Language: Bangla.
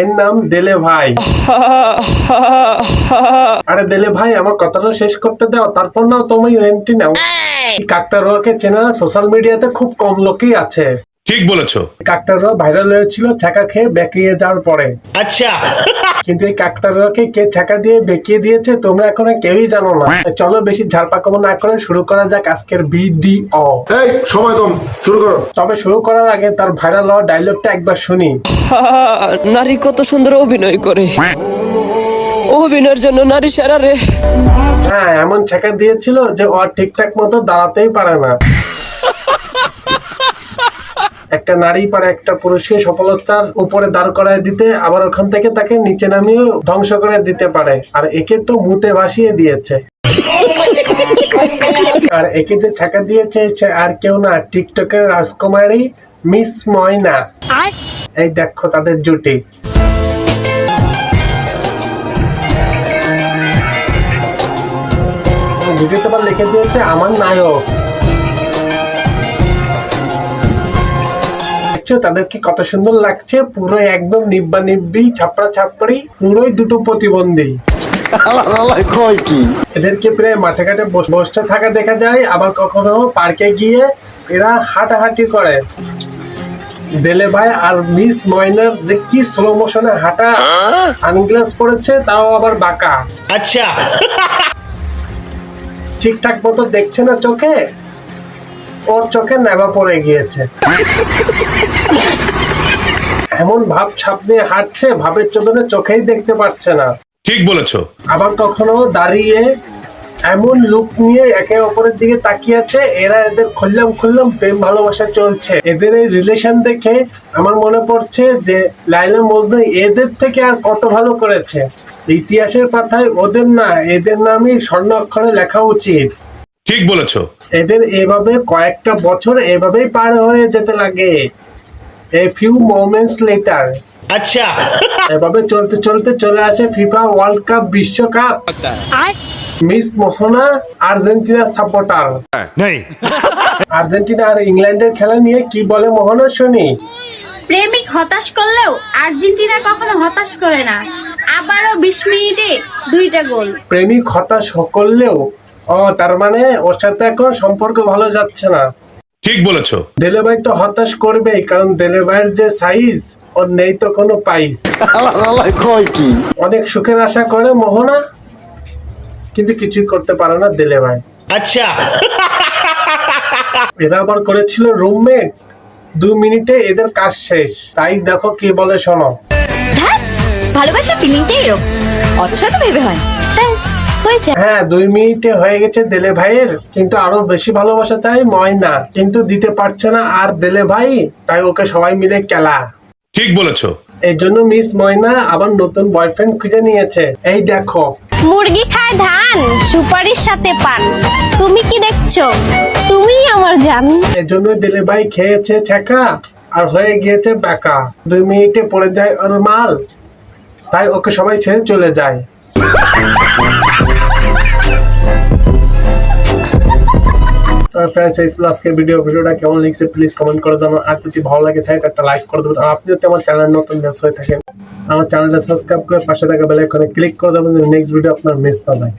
এর নাম দেলে ভাই। আরে দেলে ভাই, আমার কথাটা শেষ করতে দাও, তারপর নাও তুমি রেন্টি নাও। কাকতারুয়াকে চেনা সোশ্যাল মিডিয়াতে খুব কম লোকই আছে। ঠিক বলেছো। কাকতারুয়া ভাইরাল হয়েছিল ছ্যাঁকা খেয়ে বেঁকিয়ে যাওয়ার পরে। আচ্ছা। কিন্তু এই কাকতারুয়াকে কে ছ্যাঁকা দিয়ে বেঁকিয়ে দিয়েছে তোমরা এখনো কেউই জানো না। চলো বেশি ঝাড়পাকামো না করে শুরু করা যাক আজকের ভিডিও। এই সময় কম, শুরু করো। তবে শুরু করার আগে তার ভাইরাল হওয়া ডায়লগটা একবার শুনি। নারী কত সুন্দর অভিনয় করে, অভিনয়ের জন্য নারী সেরা রে। হ্যাঁ, এমন ছ্যাঁকা দিয়েছিল যে ও ঠিকঠাক মতো দাঁড়াতেই পারে না। একটা নারী পারে একটা পুরুষকে সফলতার উপরে দাঁড় করায় দিতে, আবার ওখান থেকে তাকে নিচে নামিয়ে ধ্বংস করে দিতে পারে। আর একে তো মুতে ভাসিয়ে দিয়েছে। আর একে যে ছ্যাঁকা দিয়েছে আর কেউ না, টিকটকের রাজকুমারী মিস ময়না। এই দেখো তাদের জুটি। ভিডিওতে আবার লিখে দিয়েছে আমার নায়ক। তাদেরকে কত সুন্দর লাগছে, পুরো একদম নিব্বা নিব্বি, ছাপড়া ছাপড়ি, পুরোই দুটো প্রতিবন্ধী। এদেরকে প্রায় মাঠে ঘাটে বসে থাকা দেখা যায়, আবার কখনো পার্কে গিয়ে এরা হাঁটাহাঁটি করে। দেলে ভাই আর মিস ময়নার যে কি স্লো মোশনে হাঁটা, সানগ্লাস পরেছে তাও আবার বাঁকা। আচ্ছা। ঠিকঠাক মতো দেখছে না চোখে, ওর চোখে নেভা পড়ে গিয়েছে। এমন ভাব ছাপ নিয়ে হাঁটছে, ভাবের চোদনে চোখেই দেখতে পাচ্ছে না। ঠিক বলেছো। আবার কখনো দাঁড়িয়ে এমন লুক নিয়ে একে অপরের দিকে তাকিয়ে আছে। এরা এদের খুললাম প্রেম ভালোবাসা চলছে। এদের এই রিলেশন দেখে আমার মনে পড়ছে যে লাইলা মজনু এদের থেকে আর কত ভালো করেছে। ইতিহাসের পাতায় ওদের না, এদের নামই স্বর্ণ অক্ষরে লেখা উচিত। ঠিক বলেছো। এদের এভাবে কয়েকটা বছর এভাবেই পার হয়ে যেতে লাগে। A few moments later. আচ্ছা। এভাবে চলতে চলতে চলে আসে ফিফা ওয়ার্ল্ড কাপ বিশ্বকাপ। মিস মোহনা আর্জেন্টিনার সাপোর্টার। আর্জেন্টিনা আর ইংল্যান্ডের খেলা নিয়ে কি বলে মোহনা শুনি। প্রেমিক হতাশ করলেও আর্জেন্টিনা কখনো হতাশ করে না, আবারও 20 মিনিটে 2টা গোল। প্রেমিক হতাশ করলেও, তার মানে ওর সাথে এখন সম্পর্ক ভালো যাচ্ছে না। ঠিক বলেছো। দেলে ভাই তো হতাশ করবেই, কারণ দেলে ভাইয়ের যে সাইজ, ওর নেই তো কোনো পাইস। অনেক সুখের আশা করে মোহনা, কিন্তু কিছুই করতে পারে না দেলে ভাই। আচ্ছা। এরা আবার করেছিল রুমমেট, 2 মিনিটে এদের কাজ শেষ। তাই দেখো কি বলে শোনো। ভালোবাসা ফিলিংটা এরকম, অত শত ভেবে হয়। হ্যাঁ, 2 মিনিটে হয়ে গেছে দেলে ভাইয়ের, কিন্তু আরো বেশি ভালোবাসা চাই ময়না, কিন্তু দিতে পারছে না আর দেলে ভাই, তাই ওকে সবাই মিলে কেলা। ঠিক বলেছো। এই জন্য মিস ময়না আবার নতুন বয়ফ্রেন্ড খুঁজে নিয়েছে। এই দেখো। মুরগি খায় ধান, সুপারির সাথে পান, তুমি কি দেখছো? তুমি আমার জান। এই জন্য দেলে ভাই খেয়েছে ছ্যাঁকা আর হয়ে গিয়েছে বেকা। 2 মিনিটে পড়ে যায় ওর মাল, তাই ওকে সবাই ছেড়ে চলে যায়। আজকের ভিডিওটা কেমন লাগছে প্লিজ কমেন্ট করে জানান। আর যদি ভালো লাগে থাকে একটা লাইক করে দেবেন। আর আপনি যদি আমার চ্যানেল নতুন ব্যবসা হয়ে থাকেন, আমার চ্যানেলটা সাবস্ক্রাইব করে পাশে থাকা বেল আইকনে ক্লিক করে দেবেন, নেক্সট ভিডিও আপনার মিস না হয়।